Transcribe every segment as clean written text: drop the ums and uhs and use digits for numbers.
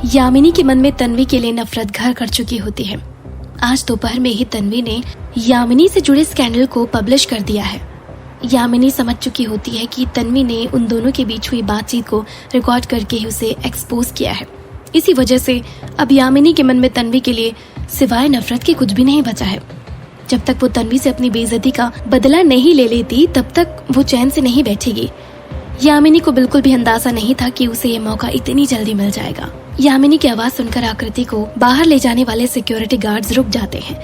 यामिनी के मन में तन्वी के लिए नफरत घर कर चुकी होती है। आज दोपहर में ही तन्वी ने यामिनी से जुड़े स्कैंडल को पब्लिश कर दिया है। यामिनी समझ चुकी होती है कि तन्वी ने उन दोनों के बीच हुई बातचीत को रिकॉर्ड करके ही उसे एक्सपोज किया है। इसी वजह से अब यामिनी के मन में तन्वी के लिए सिवाय नफरत के कुछ भी नहीं बचा है। जब तक वो तन्वी से अपनी बेइज्जती का बदला नहीं ले लेती तब तक वो चैन से नहीं बैठेगी। यामिनी को बिल्कुल भी अंदाजा नहीं था कि उसे ये मौका इतनी जल्दी मिल जाएगा। यामिनी की आवाज सुनकर आकृति को बाहर ले जाने वाले सिक्योरिटी गार्ड्स रुक जाते हैं।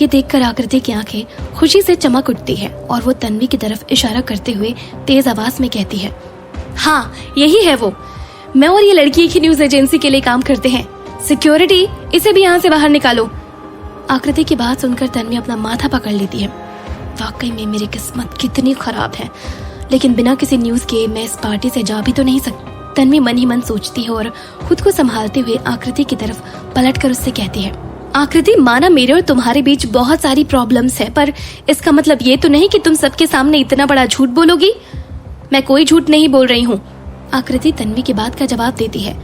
ये देखकर आकृति की आंखें खुशी से चमक उठती है और वो तन्वी की तरफ इशारा करते हुए तेज आवाज में कहती है, हाँ यही है वो। मैं और ये लड़की एक ही न्यूज एजेंसी के लिए काम करते हैं। सिक्योरिटी, इसे भी यहाँ से बाहर निकालो। आकृति की बात सुनकर तन्वी अपना माथा पकड़ लेती है। वाकई में मेरी किस्मत कितनी खराब है, लेकिन बिना किसी न्यूज के मैं इस पार्टी से जा भी तो नहीं सकती। तन्वी मन ही मन सोचती है और खुद को संभालते हुए आकृति की तरफ पलटकर उससे कहती है, आकृति माना मेरे और तुम्हारे बीच बहुत सारी प्रॉब्लम्स है, पर इसका मतलब ये तो नहीं कि तुम सबके सामने इतना बड़ा झूठ बोलोगी। मैं कोई झूठ नहीं बोल रही हूँ। आकृति तन्वी की बात का जवाब देती है।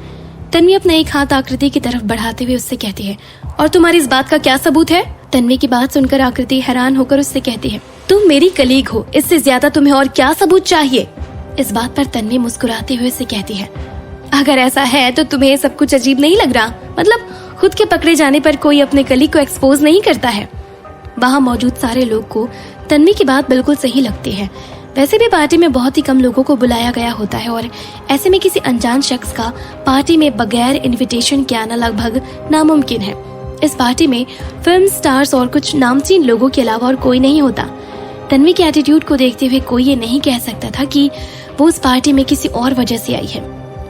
तन्वी अपना एक हाथ आकृति की तरफ बढ़ाते हुए उससे कहती है, और तुम्हारी इस बात का क्या सबूत है? तन्वी की बात सुनकर आकृति हैरान होकर उससे कहती है, तुम मेरी कलीग हो, इससे ज्यादा तुम्हें और क्या सबूत चाहिए? इस बात पर तन्वी मुस्कुराते हुए उससे कहती है, अगर ऐसा है तो तुम्हें सब कुछ अजीब नहीं लग रहा? मतलब खुद के पकड़े जाने पर कोई अपने कलीग को एक्सपोज नहीं करता है। वहाँ मौजूद सारे लोग को तन्वी की बात बिल्कुल सही लगती है। वैसे भी पार्टी में बहुत ही कम लोगों को बुलाया गया होता है और ऐसे में किसी अनजान शख्स का पार्टी में बगैर इनविटेशन के आना लगभग नामुमकिन है। इस पार्टी में फिल्म स्टार्स और कुछ नामचीन लोगों के अलावा और कोई नहीं होता। तन्वी के एटीट्यूड को देखते हुए कोई ये नहीं कह सकता था कि वो उस पार्टी में किसी और वजह से आई है।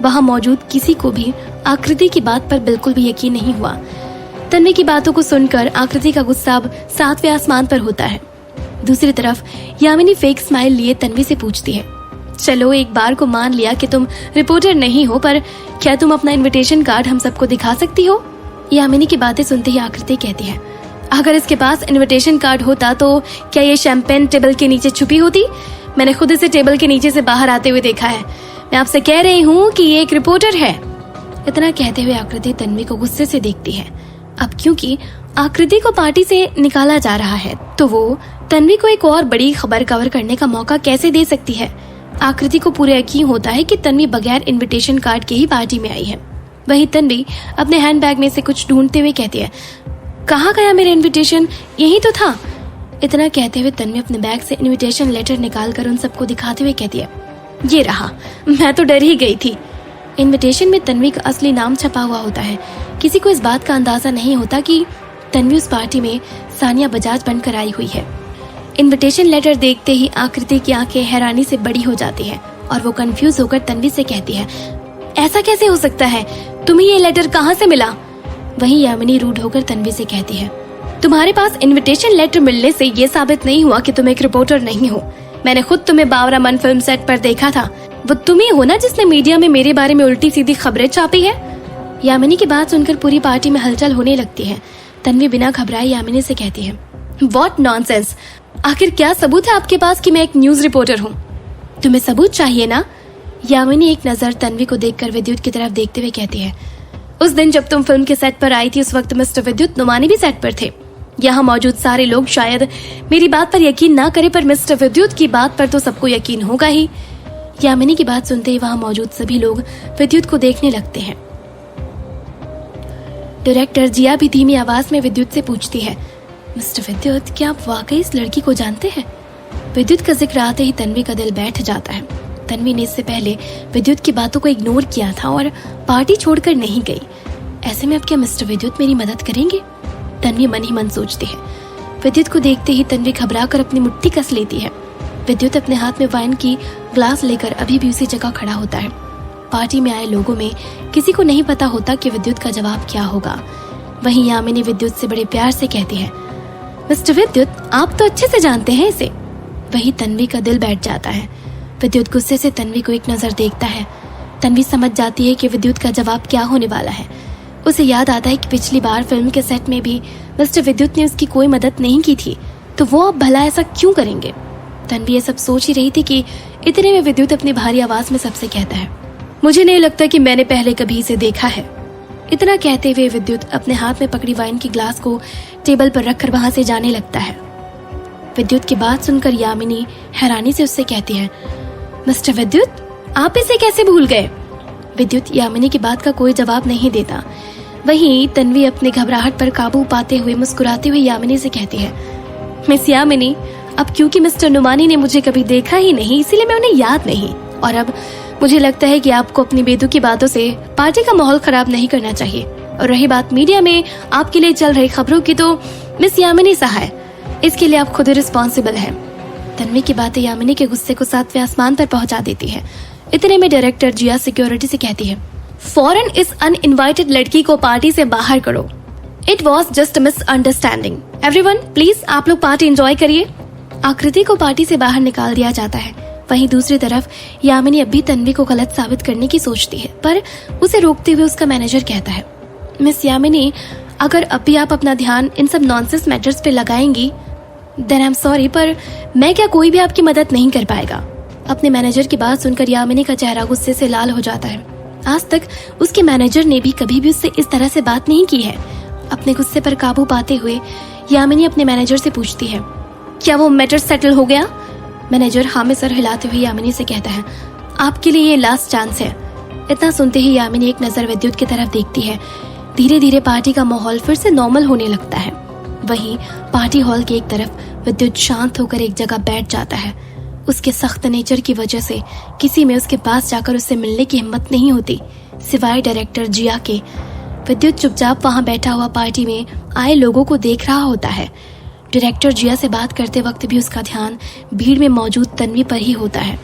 वहाँ मौजूद किसी को भी आकृति की बात पर बिल्कुल भी यकीन नहीं हुआ। तन्वी की बातों को सुनकर आकृति का गुस्सा अब 7वें आसमान पर होता है। दूसरी तरफ यामिनी फेक स्माइल लिए तन्वी से पूछती है, चलो एक बार को मान लिया कि तुम रिपोर्टर नहीं हो, पर क्या तुम अपना इनविटेशन कार्ड हम सबको दिखा सकती हो? यामिनी की बातें सुनते ही आकृति कहती है, अगर इसके पास इनविटेशन कार्ड होता तो क्या ये शैंपेन टेबल के नीचे छुपी होती? मैंने खुद इसे टेबल के नीचे से बाहर आते हुए देखा है। मैं आपसे कह रही हूँ कि ये एक रिपोर्टर है। इतना कहते हुए आकृति तन्वी को गुस्से से देखती है। अब क्योंकि आकृति को पार्टी से निकाला जा रहा है तो वो तन्वी को एक और बड़ी खबर कवर करने का मौका कैसे दे सकती है। आकृति को पूरा यकीन होता है कि तन्वी बगैर इनविटेशन कार्ड के ही पार्टी में आई है। वहीं तन्वी अपने हैंडबैग में से कुछ ढूंढते हुए कहती है, कहाँ गया मेरा इनविटेशन? यही तो था। इतना कहते हुए तन्वी अपने बैग से इनविटेशन लेटर निकालकर उन सबको दिखाते हुए कहती है, ये रहा। मैं तो डर ही गई थी। इनविटेशन में तन्वी का असली नाम छपा हुआ होता है। किसी को इस बात का अंदाजा नहीं होता कि तन्वी उस पार्टी में सानिया बजाज बनकर आई हुई है। इनविटेशन लेटर देखते ही आकृति की आंखें हैरानी से बड़ी हो जाती है और वो कंफ्यूज होकर तन्वी से कहती है, ऐसा कैसे हो सकता है? तुम्हें ये लेटर कहाँ से मिला? वहीं यामिनी रूड होकर तन्वी से कहती है, तुम्हारे पास इनविटेशन लेटर मिलने से ये साबित नहीं हुआ कि तुम एक रिपोर्टर नहीं हो। मैंने खुद तुम्हें बावरा मन फिल्म सेट पर देखा था। वो तुम ही हो ना जिसने मीडिया में मेरे बारे में उल्टी सीधी खबरें छापी है? यामिनी की बात सुनकर पूरी पार्टी में हलचल होने लगती है। तन्वी बिना घबराए यामिनी से कहती है, व्हाट नॉनसेंस! आखिर क्या सबूत है आपके पास कि मैं एक न्यूज रिपोर्टर हूँ? तुम्हें सबूत चाहिए ना? यामिनी एक नजर तन्वी को देखकर विद्युत की तरफ देखते हुए कहती है, उस दिन जब तुम फिल्म के सेट पर आई थी उस वक्त मिस्टर विद्युत नुमानी भी सेट पर थे। यहाँ मौजूद सारे लोग शायद मेरी बात पर यकीन ना करे, पर मिस्टर विद्युत की बात पर तो सबको यकीन होगा ही। यामिनी की बात सुनते ही वहाँ मौजूद सभी लोग विद्युत को देखने लगते हैं। डायरेक्टर जिया भी धीमी आवाज में विद्युत से पूछती है, मिस्टर विद्युत, क्या आप वाकई इस लड़की को जानते हैं? विद्युत का जिक्र आते ही तन्वी का दिल बैठ जाता है। तन्वी ने इससे पहले विद्युत की बातों को इग्नोर किया था और पार्टी छोड़कर नहीं गई। ऐसे में अब क्या मिस्टर विद्युत मेरी मदद करेंगे? तन्वी मन ही मन सोचती है। विद्युत को देखते ही तन्वी घबराकर अपनी मुट्ठी कस लेती है। विद्युत अपने हाथ में वाइन की ग्लास लेकर अभी भी उसी जगह खड़ा होता है। पार्टी में आए लोगों में किसी को नहीं पता होता कि विद्युत का जवाब क्या होगा। वहीं यामिनी विद्युत से बड़े प्यार से कहती है, मिस्टर विद्युत, आप तो अच्छे से जानते हैं इसे। वहीं तन्वी का दिल बैठ जाता है। विद्युत गुस्से से तन्वी को एक नजर देखता है। तन्वी समझ जाती है कि विद्युत का जवाब क्या होने वाला है। उसे याद आता है कि पिछली बार फिल्म के सेट में भी मिस्टर विद्युत ने उसकी कोई मदद नहीं की थी, तो वो अब भला ऐसा क्यों करेंगे? तन्वी ये सब सोच ही रही थी कि इतने में विद्युत अपनी भारी आवाज में सबसे कहता है, मुझे नहीं लगता कि मैंने पहले कभी इसे देखा है। इतना कहते हुए विद्युत अपने हाथ में पकड़ी वाइन की ग्लास को टेबल पर रखकर वहां से जाने लगता है। विद्युत की बात सुनकर यामिनी हैरानी से उससे कहती है, मिस्टर विद्युत, आप इसे कैसे भूल गए? विद्युत यामिनी की बात का कोई जवाब नहीं देता। वहीं तन्वी अपनी घबराहट पर काबू पाते हुए मुस्कुराते हुए यामिनी से कहती है, मिस यामिनी, अब क्योंकि मिस्टर नुमानी ने मुझे कभी देखा ही नहीं, इसीलिए मैं उन्हें याद नहीं, और अब मुझे लगता है कि आपको अपनी बेतुकी बातों से पार्टी का माहौल खराब नहीं करना चाहिए। और रही बात मीडिया में आपके लिए चल रही खबरों की, तो मिस यामिनी सहाय, इसके लिए आप खुद ही रिस्पॉन्सिबल हैं। तन्वी की बातें यामिनी के गुस्से को 7वें आसमान पर पहुंचा देती है। इतने में डायरेक्टर जिया सिक्योरिटी से कहती है, फौरन इस अनइनवाइटेड लड़की को पार्टी से बाहर करो। It was just misunderstanding. Everyone please, आप लोग पार्टी एंजॉय करिए। आकृति को पार्टी से बाहर निकाल दिया जाता है। वहीं दूसरी तरफ यामिनी अभी तन्वी को गलत साबित करने की सोचती है, पर उसे रोकते हुए उसका मैनेजर कहता है, मिस यामिनी, अगर अभी आप अपना ध्यान इन सब नॉनसेंस मैटर्स पे लगाएंगी, देन आई एम सॉरी, पर मैं क्या कोई भी आपकी मदद नहीं कर पाएगा। अपने मैनेजर की बात सुनकर यामिनी का चेहरा गुस्से से लाल हो जाता है। आज तक उसके मैनेजर ने भी कभी भी उससे इस तरह से बात नहीं की है। अपने गुस्से पर काबू पाते हुए यामिनी अपने मैनेजर से पूछती है, क्या वो मैटर सेटल हो गया? मैनेजर हाँ में सर हिलाते हुए यामिनी से कहता है, आपके लिए ये लास्ट चांस है। इतना सुनते ही यामिनी एक नजर विद्युत की तरफ देखती है। धीरे धीरे पार्टी का माहौल फिर से नॉर्मल होने लगता है। वहीं पार्टी हॉल की एक तरफ विद्युत शांत होकर एक जगह बैठ जाता है। उसके सख्त नेचर की वजह से किसी में उसके पास जाकर उससे मिलने की हिम्मत नहीं होती, सिवाय डायरेक्टर जिया के। विद्युत चुपचाप वहां बैठा हुआ पार्टी में आए लोगों को देख रहा होता है। डायरेक्टर जिया से बात करते वक्त भी उसका ध्यान भीड़ में मौजूद तन्वी पर ही होता है।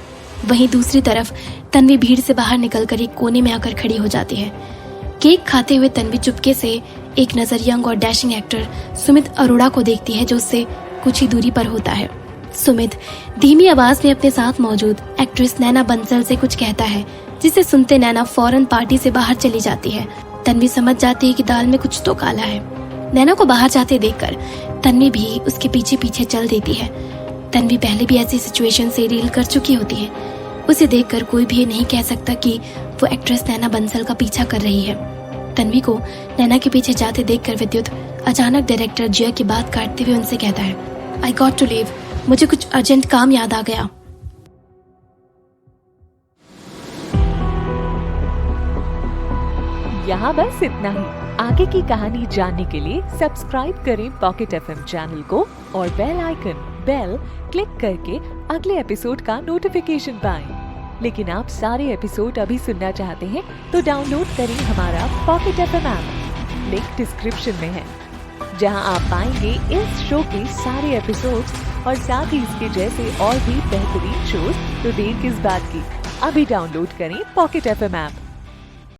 वहीं दूसरी तरफ तन्वी भीड़ से बाहर निकलकर एक कोने में आकर खड़ी हो जाती है। केक खाते हुए तन्वी चुपके से एक नजर यंग और डैशिंग एक्टर सुमित अरोड़ा को देखती है, जो उससे कुछ ही दूरी पर होता है। सुमित धीमी आवाज में अपने साथ मौजूद एक्ट्रेस नैना बंसल से कुछ कहता है, जिसे सुनते नैना फौरन पार्टी से बाहर चली जाती है। तन्वी समझ जाती है कि दाल में कुछ तो काला है। नैना को बाहर जाते देखकर तन्वी भी उसके पीछे पीछे चल देती है। तन्वी पहले भी ऐसी सिचुएशन से डील कर चुकी होती है। उसे देखकर कोई भी ये नहीं कह सकता कि वो एक्ट्रेस नैना बंसल का पीछा कर रही है। तन्वी को नैना के पीछे जाते देखकर विद्युत अचानक डायरेक्टर जिया की बात काटते हुए उनसे कहता है, आई गॉट टू लीव, मुझे कुछ अर्जेंट काम याद आ गया। यहाँ बस इतना ही। आगे की कहानी जानने के लिए सब्सक्राइब करें पॉकेट एफएम चैनल को और बेल आइकन क्लिक करके अगले एपिसोड का नोटिफिकेशन पाएं। लेकिन आप सारे एपिसोड अभी सुनना चाहते हैं तो डाउनलोड करें हमारा pocket FM app. Link description में है, जहां आप पाएंगे इस शो के सारे एपिसोड्स और साथ ही इसके जैसे और भी बेहतरीन शोज। तो देर किस बात की, अभी डाउनलोड करें पॉकेट एफएम ऐप।